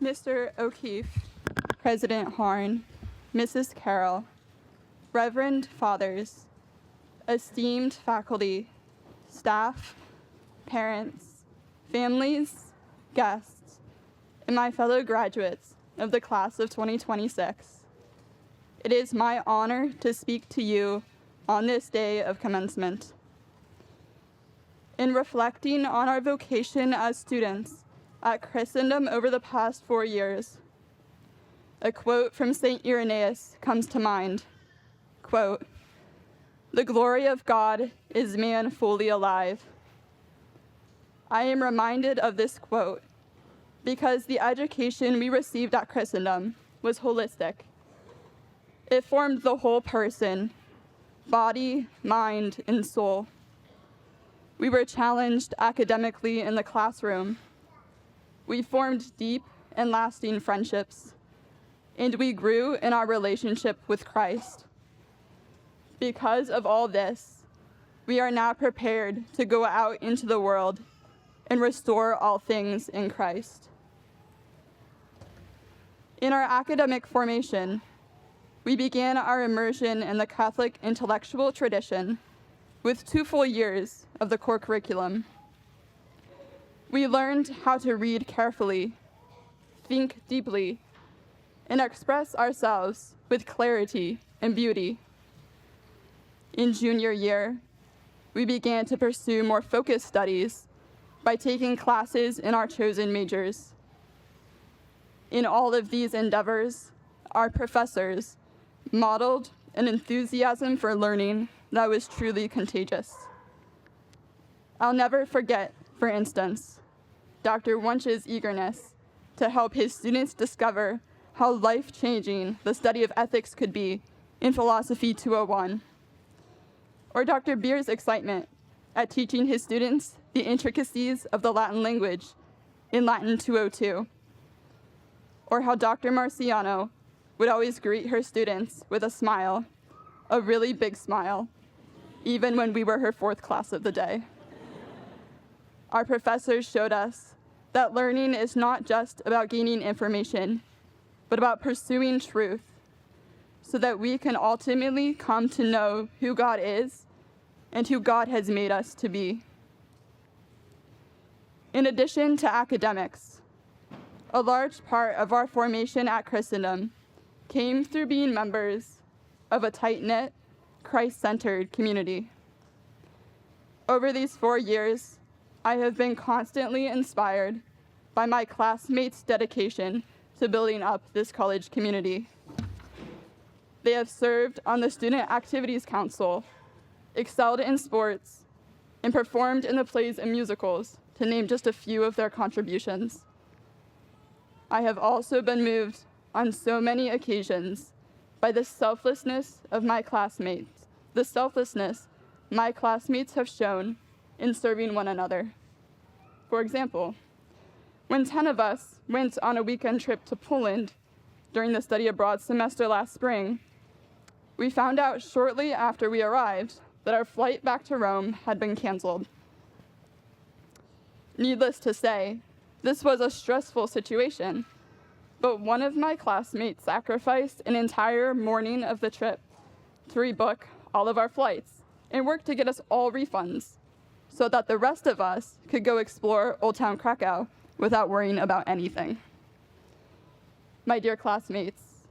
Mr. O'Keefe, President Harn, Mrs. Carroll, Reverend Fathers, esteemed faculty, staff, parents, families, guests, and my fellow graduates of the class of 2026. It is my honor to speak to you on this day of commencement. In reflecting on our vocation as students at Christendom over the past 4 years, a quote from St. Irenaeus comes to mind. Quote, "The glory of God is man fully alive." I am reminded of this quote because the education we received at Christendom was holistic. It formed the whole person, body, mind, and soul. We were challenged academically in the classroom. We formed deep and lasting friendships, and we grew in our relationship with Christ. Because of all this, we are now prepared to go out into the world and restore all things in Christ. In our academic formation, we began our immersion in the Catholic intellectual tradition with 2 full years of the core curriculum. We learned how to read carefully, think deeply, and express ourselves with clarity and beauty. In junior year, we began to pursue more focused studies by taking classes in our chosen majors. In all of these endeavors, our professors modeled an enthusiasm for learning that was truly contagious. I'll never forget, for instance, Dr. Wunsch's eagerness to help his students discover how life-changing the study of ethics could be in Philosophy 201, or Dr. Beer's excitement at teaching his students the intricacies of the Latin language in Latin 202, or how Dr. Marciano would always greet her students with a smile, a really big smile, even when we were her 4th class of the day. Our professors showed us that learning is not just about gaining information, but about pursuing truth so that we can ultimately come to know who God is and who God has made us to be. In addition to academics, a large part of our formation at Christendom came through being members of a tight-knit, Christ-centered community. Over these 4 years, I have been constantly inspired by my classmates' dedication to building up this college community. They have served on the Student Activities Council, excelled in sports, and performed in the plays and musicals, to name just a few of their contributions. I have also been moved on so many occasions by the selflessness of my classmates, the selflessness my classmates have shown in serving one another. For example, when 10 of us went on a weekend trip to Poland during the study abroad semester last spring, we found out shortly after we arrived that our flight back to Rome had been canceled. Needless to say, this was a stressful situation, but one of my classmates sacrificed an entire morning of the trip to rebook all of our flights and worked to get us all refunds so that the rest of us could go explore Old Town Krakow without worrying about anything. My dear classmates,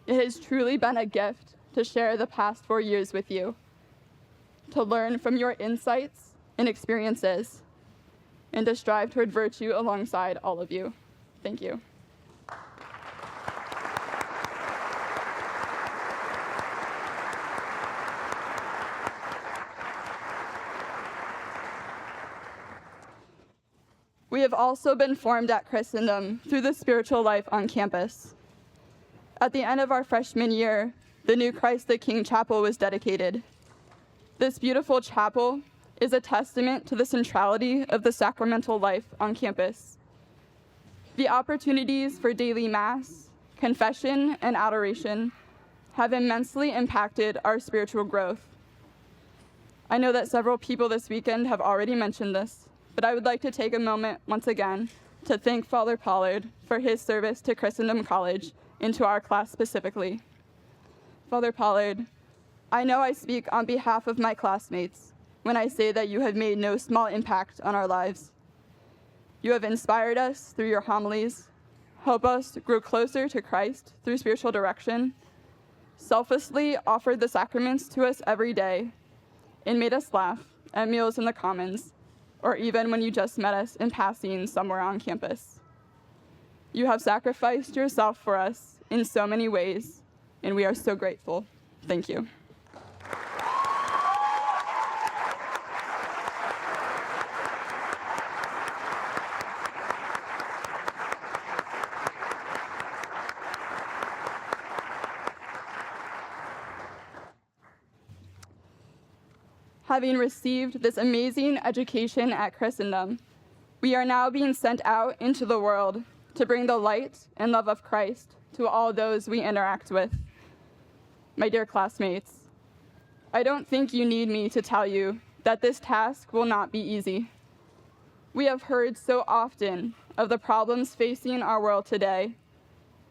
it has truly been a gift to share the past 4 years with you, to learn from your insights and experiences, and to strive toward virtue alongside all of you. Thank you. We have also been formed at Christendom through the spiritual life on campus. At the end of our freshman year, the new Christ the King Chapel was dedicated. This beautiful chapel is a testament to the centrality of the sacramental life on campus. The opportunities for daily mass, confession, and adoration have immensely impacted our spiritual growth. I know that several people this weekend have already mentioned this, but I would like to take a moment once again to thank Father Pollard for his service to Christendom College and to our class specifically. Father Pollard, I know I speak on behalf of my classmates when I say that you have made no small impact on our lives. You have inspired us through your homilies, helped us grow closer to Christ through spiritual direction, selflessly offered the sacraments to us every day, and made us laugh at meals in the Commons, or even when you just met us in passing somewhere on campus. You have sacrificed yourself for us in so many ways, and we are so grateful. Thank you. Having received this amazing education at Christendom, we are now being sent out into the world to bring the light and love of Christ to all those we interact with. My dear classmates, I don't think you need me to tell you that this task will not be easy. We have heard so often of the problems facing our world today,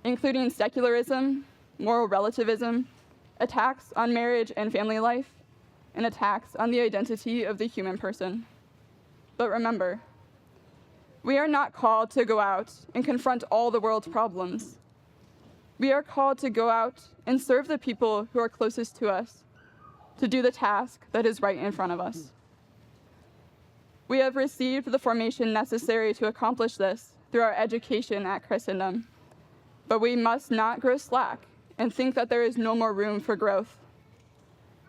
including secularism, moral relativism, attacks on marriage and family life, and attacks on the identity of the human person. But remember, we are not called to go out and confront all the world's problems. We are called to go out and serve the people who are closest to us, to do the task that is right in front of us. We have received the formation necessary to accomplish this through our education at Christendom, but we must not grow slack and think that there is no more room for growth.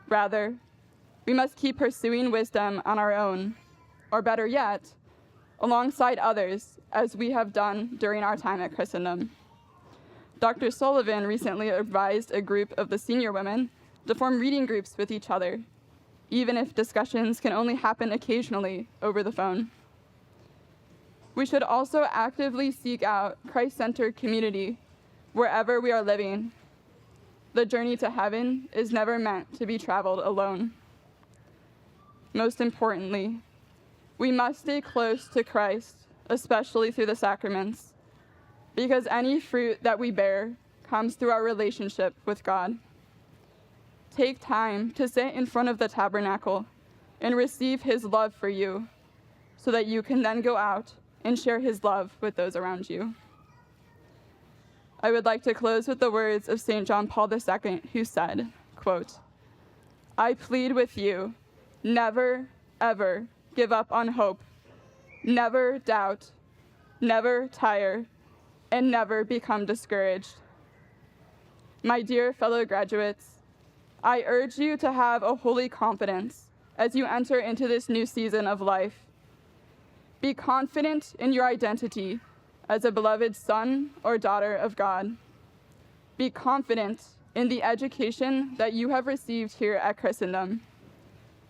Rather, we must keep pursuing wisdom on our own, or better yet, alongside others, as we have done during our time at Christendom. Dr. Sullivan recently advised a group of the senior women to form reading groups with each other, even if discussions can only happen occasionally over the phone. We should also actively seek out Christ-centered community wherever we are living. The journey to heaven is never meant to be traveled alone. Most importantly, we must stay close to Christ, especially through the sacraments, because any fruit that we bear comes through our relationship with God. Take time to sit in front of the tabernacle and receive his love for you, so that you can then go out and share his love with those around you. I would like to close with the words of St. John Paul II, who said, quote, "I plead with you, never, ever give up on hope, never doubt, never tire, and never become discouraged." My dear fellow graduates, I urge you to have a holy confidence as you enter into this new season of life. Be confident in your identity as a beloved son or daughter of God. Be confident in the education that you have received here at Christendom.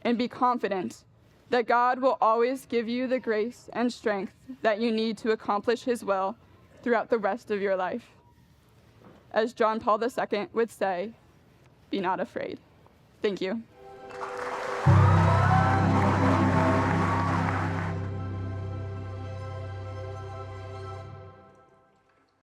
And be confident that God will always give you the grace and strength that you need to accomplish his will throughout the rest of your life. As John Paul II would say, be not afraid. Thank you.